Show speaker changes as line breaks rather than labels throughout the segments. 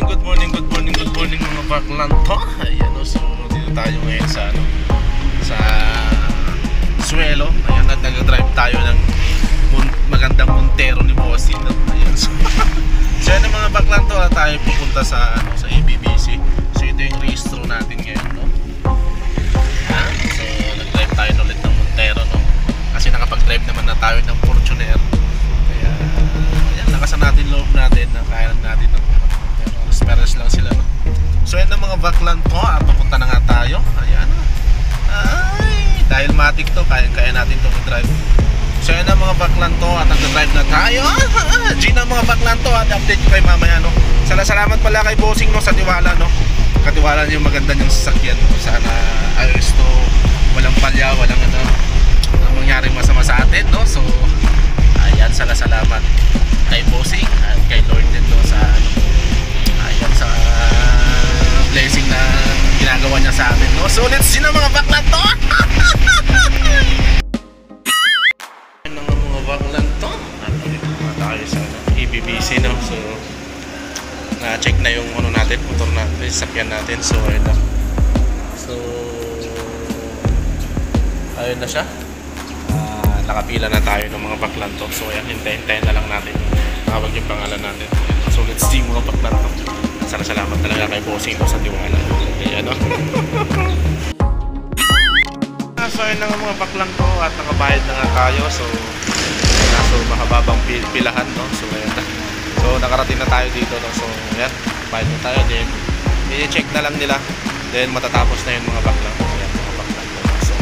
good morning mga baklan to. Ayan o, so dito tayo ngayon sa sa Suelo. Ayan, at nag-drive tayo ng magandang Montero ni Bossing. Ayan, so yan ang mga baklan to, tayo pupunta sa sa ABBC. So ito yung rehistro natin ngayon, no? Ayan, so nag-drive tayo ulit ng Montero, no? Kasi nakapag-drive naman na tayo ng Fortuner. Kaya ayan, lakasan natin loob natin na kaya natin ng Pares lang sila, no? So yan ang mga baklan ko at papunta na nga tayo. Ayan. Ay, dahil matik to, kaya natin itong drive. So yan ang mga baklan to at nag-drive na tayo. Gina ang mga baklan to at update ko kay mamaya, no? Salamat pala kay Bossing, no, sa tiwala, no? Katiwala niyo, maganda niyang sasakyan, no? Sana ayos to, walang palya, walang mangyaring masama sa atin, no? So ayan, salamat kay Bossing at kay Lord din, no, sa ayan, sa blessing na ginagawa niya sa amin, no? So let's see na mga baklan to. Ayan na mga baklan to. At dito na tayo sa ABBC, no? So na-check na yung natin, motor natin, sakyan natin. So ayun na. So ayun na siya. Nakapila na tayo ng mga baklan to. So ayan, hintayin na lang natin tawag yung pangalan natin. So let's see mga baklan to. Salamat talaga kay Bossing ko sa tiwala. Ayan, no? So ayun na nga mga baklan to at nakabayad na nga tayo. So mahababang pilahan, no? So ayan na. So nakarating na tayo dito, no? So ayan, bayad na tayo. Then i-check na lang nila. Then matatapos na yun mga baklan. Ayan mga baklan to. So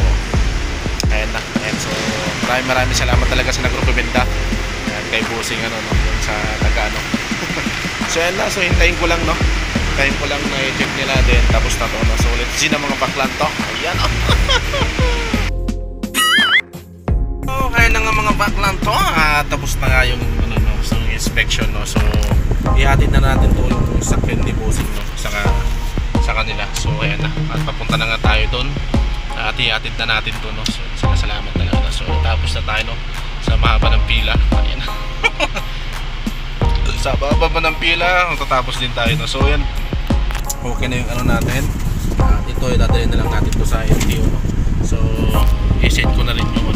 ayan na. Ayan, so maraming salamat talaga sa nagrekomenda. Ayan, kay Bossing, no? Yung sa taga, So yan na, so hintayin ko lang, no? Hintayin ko lang na i-check nila, then tapos na to, no? So let's see na mga baklan to. Ayan, oh. Okay na nga mga baklan to, tapos na nga yung so, yung inspection, no? So ihatid na natin to yung sakyan ni Bossing, no? Sa kanila. So ayan na, at papunta na nga tayo doon at ihatid na natin to, no? So salamat talaga. So tapos na tayo, no? Sa mahaba ng pila. Ayan na. Sa baba ng pila, tatapos din tayo, no? So yan, okay na yung natin. Ito dadalhin na lang natin to sa LTO, no? So i-set ko na rin yung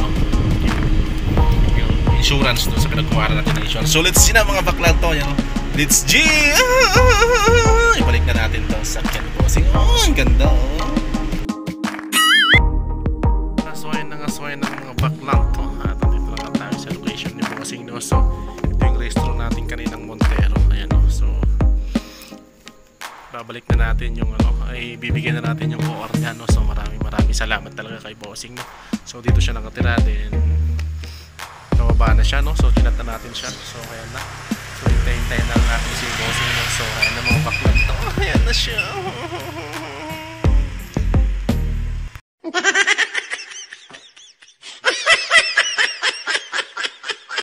yung insurance, no? Sa pinagkuha natin ng insurance. So let's see na mga baklan to, yan, no? Let's G! Ibalik na natin to sa sakyan ni Bossing. Oh, ang ganda, oh! So yan na mga baklan to. At dito lang tayo sa location ni Bossing, no? So ito yung rehistro natin kaninang Montero. Ayan, no? So babalik na natin yung ay bibigyan na natin yung OR niya, no? So maraming salamat talaga kay Bossing, no? So dito siya nakatira, din nababa na siya, no? So chinat na natin siya. So ayan na. So hintayin na lang natin si Bossing, no? So ayan na mga baklan to. Ayan na siya.